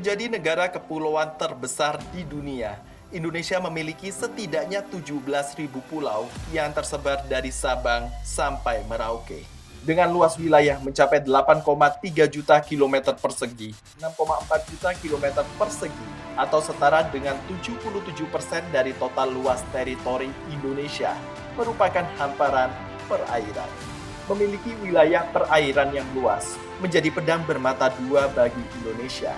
Menjadi negara kepulauan terbesar di dunia, Indonesia memiliki setidaknya 17.000 pulau yang tersebar dari Sabang sampai Merauke. Dengan luas wilayah mencapai 8,3 juta kilometer persegi, 6,4 juta kilometer persegi, atau setara dengan 77% dari total luas teritori Indonesia, merupakan hamparan perairan. Memiliki wilayah perairan yang luas, menjadi pedang bermata dua bagi Indonesia.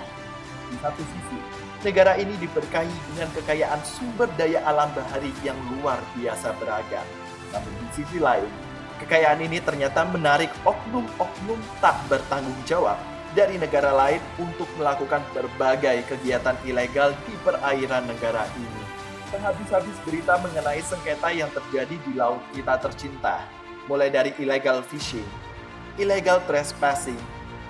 Di satu sisi, negara ini diberkahi dengan kekayaan sumber daya alam bahari yang luar biasa beragam. Namun di sisi lain, kekayaan ini ternyata menarik oknum-oknum tak bertanggung jawab dari negara lain untuk melakukan berbagai kegiatan ilegal di perairan negara ini. Terhabis-habis berita mengenai sengketa yang terjadi di laut kita tercinta, mulai dari illegal fishing, illegal trespassing,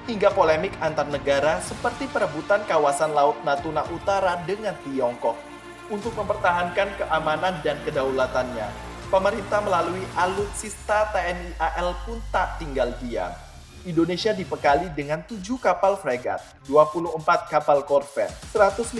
hingga polemik antar negara seperti perebutan kawasan Laut Natuna Utara dengan Tiongkok. Untuk mempertahankan keamanan dan kedaulatannya, pemerintah melalui Alutsista TNI AL pun tak tinggal diam. Indonesia dibekali dengan 7 kapal fregat, 24 kapal korvet, 156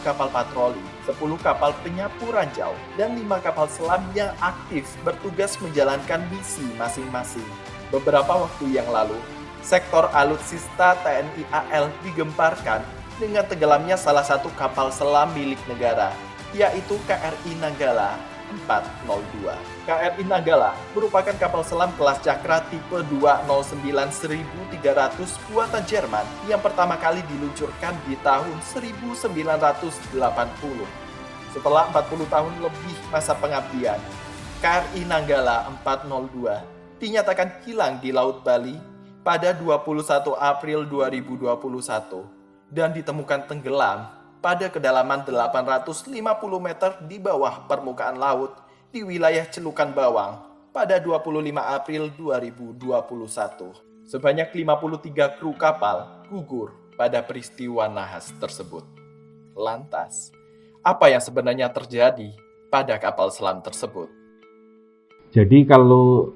kapal patroli, 10 kapal penyapu ranjau, dan 5 kapal selam yang aktif bertugas menjalankan misi masing-masing. Beberapa waktu yang lalu, sektor Alutsista TNI AL digemparkan dengan tenggelamnya salah satu kapal selam milik negara, yaitu KRI Nanggala 402. KRI Nanggala merupakan kapal selam kelas Cakra tipe 209-1300 buatan Jerman yang pertama kali diluncurkan di tahun 1980. Setelah 40 tahun lebih masa pengabdian, KRI Nanggala 402 dinyatakan hilang di Laut Bali pada 21 April 2021 dan ditemukan tenggelam pada kedalaman 850 meter di bawah permukaan laut di wilayah Celukan Bawang pada 25 April 2021. Sebanyak 53 kru kapal gugur pada peristiwa nahas tersebut. Lantas, apa yang sebenarnya terjadi pada kapal selam tersebut? Jadi kalau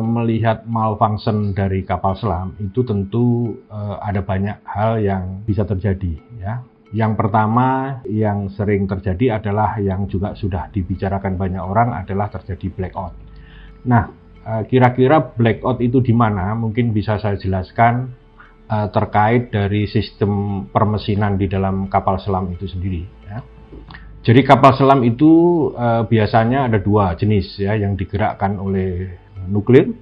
melihat malfunction dari kapal selam itu tentu ada banyak hal yang bisa terjadi, ya. Yang pertama yang sering terjadi adalah yang juga sudah dibicarakan banyak orang adalah terjadi blackout. Nah, kira-kira blackout itu di mana? Mungkin bisa saya jelaskan terkait dari sistem permesinan di dalam kapal selam itu sendiri, ya. Jadi kapal selam itu biasanya ada dua jenis, ya, yang digerakkan oleh nuklir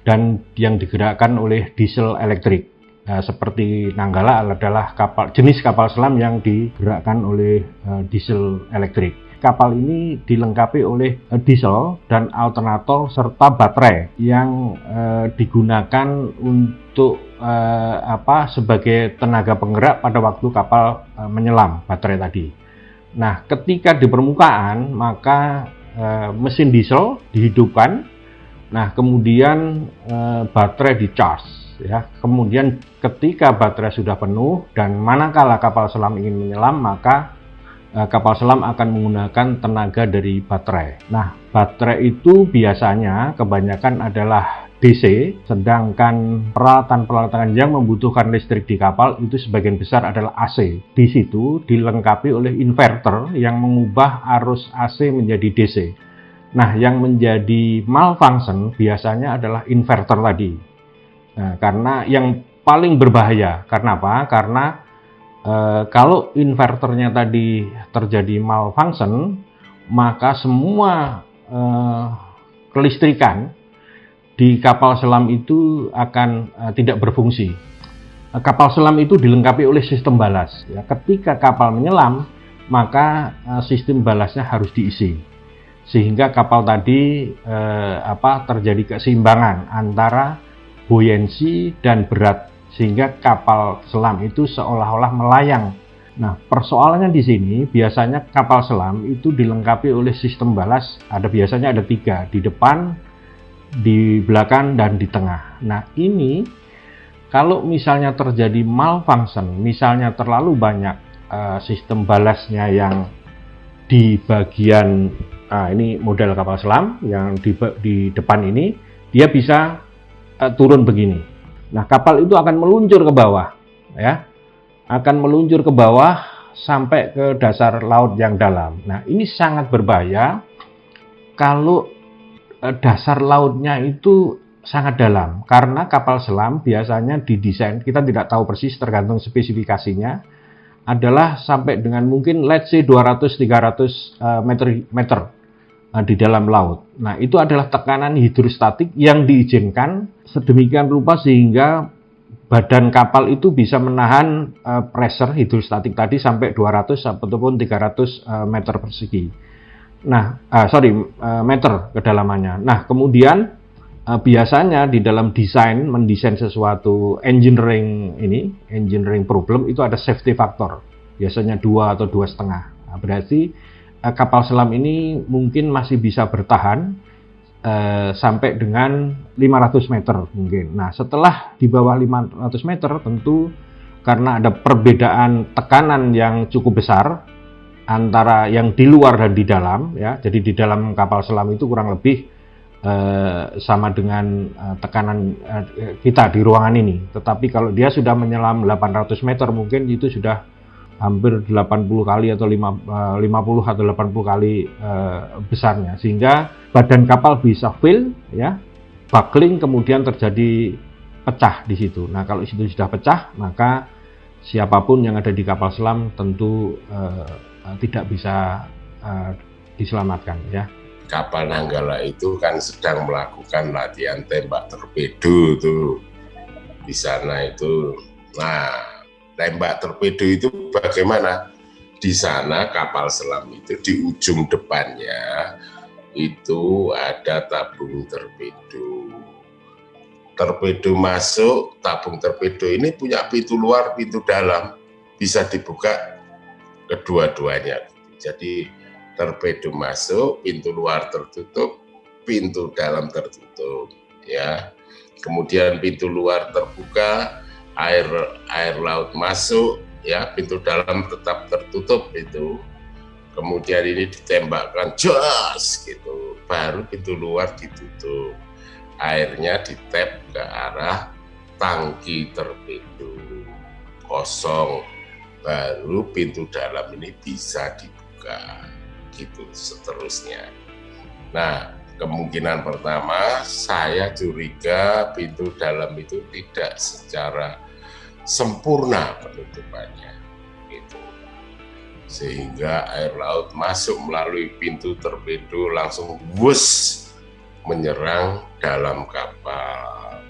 dan yang digerakkan oleh diesel elektrik. Seperti Nanggala adalah jenis kapal selam yang digerakkan oleh diesel elektrik. Kapal ini dilengkapi oleh diesel dan alternator serta baterai yang digunakan untuk sebagai tenaga penggerak pada waktu kapal menyelam, baterai tadi. Nah, ketika di permukaan maka mesin diesel dihidupkan. Nah, kemudian baterai di-charge, ya. Kemudian ketika baterai sudah penuh dan manakala kapal selam ingin menyelam, maka kapal selam akan menggunakan tenaga dari baterai. Nah, baterai itu biasanya kebanyakan adalah DC, sedangkan peralatan-peralatan yang membutuhkan listrik di kapal itu sebagian besar adalah AC. Di situ dilengkapi oleh inverter yang mengubah arus AC menjadi DC. Nah, yang menjadi malfunction biasanya adalah inverter tadi. Nah, karena yang paling berbahaya, karena apa? Karena kalau inverternya tadi terjadi malfunction, maka semua kelistrikan di kapal selam itu akan tidak berfungsi. Kapal selam itu dilengkapi oleh sistem balas. Ya, ketika kapal menyelam, maka sistem balasnya harus diisi. Sehingga kapal tadi terjadi keseimbangan antara buoyancy dan berat, sehingga kapal selam itu seolah-olah melayang. Nah, persoalannya di sini biasanya kapal selam itu dilengkapi oleh sistem balas. Biasanya ada 3, di depan, di belakang, dan di tengah. Nah, ini kalau misalnya terjadi malfunction, misalnya terlalu banyak sistem balasnya yang di bagian ini model kapal selam yang di depan ini, dia bisa turun begini. Nah, kapal itu akan meluncur ke bawah, ya. akan meluncur ke bawah sampai ke dasar laut yang dalam. Nah, ini sangat berbahaya kalau dasar lautnya itu sangat dalam, karena kapal selam biasanya didesain, kita tidak tahu persis tergantung spesifikasinya, adalah sampai dengan mungkin let's say 200-300 meter di dalam laut. Nah, itu adalah tekanan hidrostatik yang diizinkan sedemikian rupa sehingga badan kapal itu bisa menahan pressure hidrostatik tadi sampai 200 ataupun 300 meter persegi. Nah, meter kedalamannya. Nah, kemudian biasanya di dalam mendesain sesuatu engineering problem itu ada safety factor, biasanya 2 atau 2,5. Nah, berarti kapal selam ini mungkin masih bisa bertahan sampai dengan 500 meter mungkin. Nah, setelah di bawah 500 meter tentu karena ada perbedaan tekanan yang cukup besar antara yang di luar dan di dalam, ya. Jadi di dalam kapal selam itu kurang lebih sama dengan tekanan kita di ruangan ini. Tetapi kalau dia sudah menyelam 800 meter mungkin itu sudah hampir 80 kali atau 50 atau 80 kali besarnya, sehingga badan kapal bisa fail, ya, buckling, kemudian terjadi pecah di situ. Nah, kalau itu sudah pecah, maka siapapun yang ada di kapal selam tentu tidak bisa diselamatkan, ya. Kapal Nanggala itu kan sedang melakukan latihan tembak torpedo tuh di sana itu. Nah, tembak torpedo itu bagaimana? Di sana kapal selam itu di ujung depannya itu ada tabung torpedo. Torpedo masuk, tabung torpedo ini punya pintu luar, pintu dalam, bisa dibuka kedua-duanya. Jadi torpedo masuk, pintu luar tertutup, pintu dalam tertutup, ya. Kemudian pintu luar terbuka, air laut masuk, ya, pintu dalam tetap tertutup itu. Kemudian ini ditembakkan, jos gitu, baru pintu luar ditutup. Airnya ditap ke arah tangki torpedo kosong, baru pintu dalam ini bisa dibuka. Gitu seterusnya. Nah, kemungkinan pertama saya curiga pintu dalam itu tidak secara sempurna penutupannya, gitu. Sehingga air laut masuk melalui pintu torpedo langsung wus menyerang dalam kapal.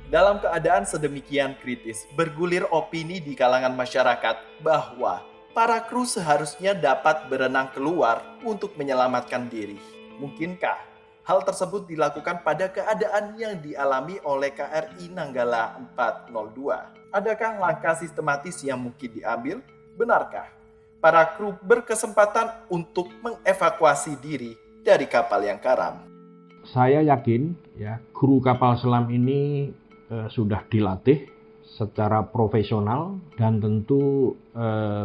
Dalam keadaan sedemikian kritis, bergulir opini di kalangan masyarakat bahwa para kru seharusnya dapat berenang keluar untuk menyelamatkan diri. Mungkinkah hal tersebut dilakukan pada keadaan yang dialami oleh KRI Nanggala 402? Adakah langkah sistematis yang mungkin diambil? Benarkah para kru berkesempatan untuk mengevakuasi diri dari kapal yang karam? Saya yakin, ya, kru kapal selam ini sudah dilatih secara profesional, dan tentu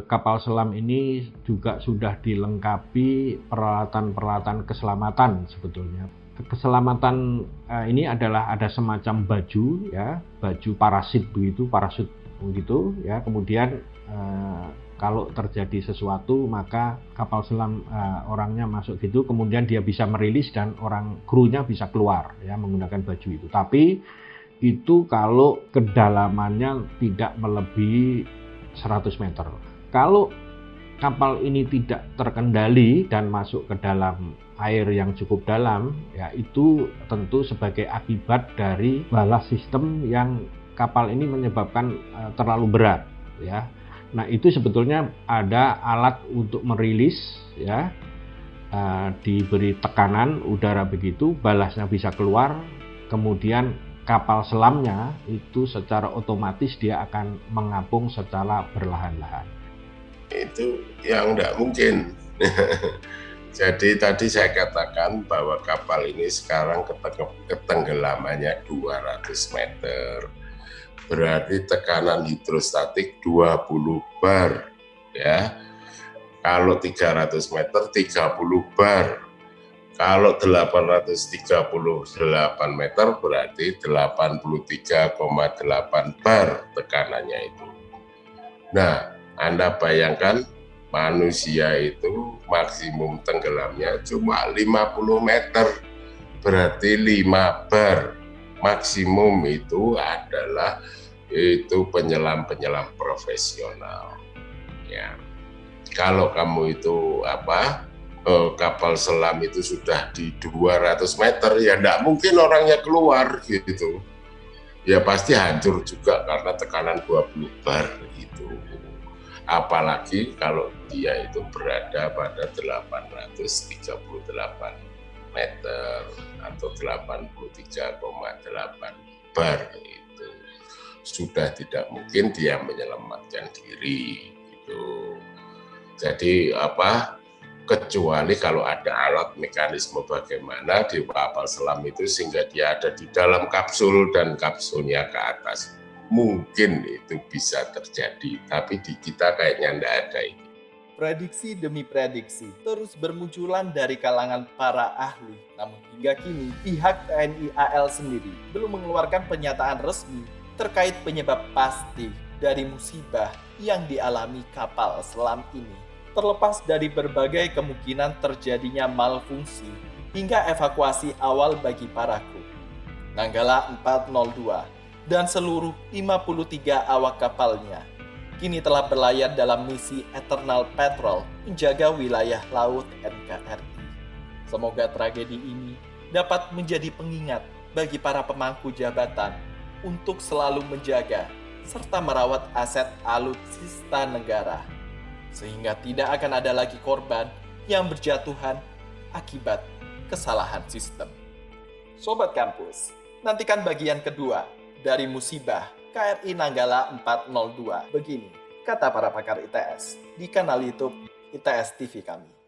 kapal selam ini juga sudah dilengkapi peralatan-peralatan keselamatan sebetulnya. Keselamatan ini adalah ada semacam baju, ya, baju parasut begitu, ya. Kemudian kalau terjadi sesuatu maka kapal selam orangnya masuk gitu, kemudian dia bisa merilis dan orang krunya bisa keluar, ya, menggunakan baju itu. Tapi itu kalau kedalamannya tidak melebihi 100 meter. Kalau kapal ini tidak terkendali dan masuk ke dalam air yang cukup dalam, ya, itu tentu sebagai akibat dari balas sistem yang kapal ini menyebabkan terlalu berat, ya. Nah, itu sebetulnya ada alat untuk merilis, ya, diberi tekanan udara begitu, balasnya bisa keluar, kemudian kapal selamnya itu secara otomatis dia akan mengapung secara perlahan-lahan. Itu yang tidak mungkin. Jadi tadi saya katakan bahwa kapal ini sekarang ketenggelamannya 200 meter. Berarti tekanan hidrostatik 20 bar, ya. Kalau 300 meter 30 bar. Kalau 838 meter berarti 83,8 bar tekanannya itu. Nah, Anda bayangkan manusia itu maksimum tenggelamnya cuma 50 meter, berarti 5 bar. Maksimum itu adalah itu penyelam-penyelam profesional. Ya, kalau kamu itu kapal selam itu sudah di 200 meter, ya enggak mungkin orangnya keluar gitu. Ya pasti hancur juga karena tekanan 20 bar itu. Apalagi kalau dia itu berada pada 838 meter atau 83,8 bar itu. Sudah tidak mungkin dia menyelamatkan diri gitu. Jadi kecuali kalau ada alat mekanisme bagaimana di kapal selam itu sehingga dia ada di dalam kapsul dan kapsulnya ke atas. Mungkin itu bisa terjadi, tapi di kita kayaknya enggak ada ini. Prediksi demi prediksi terus bermunculan dari kalangan para ahli. Namun hingga kini, pihak TNI AL sendiri belum mengeluarkan pernyataan resmi terkait penyebab pasti dari musibah yang dialami kapal selam ini. Terlepas dari berbagai kemungkinan terjadinya malfungsi hingga evakuasi awal bagi para kru, Nanggala 402 dan seluruh 53 awak kapalnya kini telah berlayar dalam misi Eternal Patrol menjaga wilayah laut NKRI. Semoga tragedi ini dapat menjadi pengingat bagi para pemangku jabatan untuk selalu menjaga serta merawat aset alutsista negara, sehingga tidak akan ada lagi korban yang berjatuhan akibat kesalahan sistem. Sobat Kampus, nantikan bagian kedua dari musibah KRI Nanggala 402. Begini kata para pakar ITS di kanal YouTube ITS TV kami.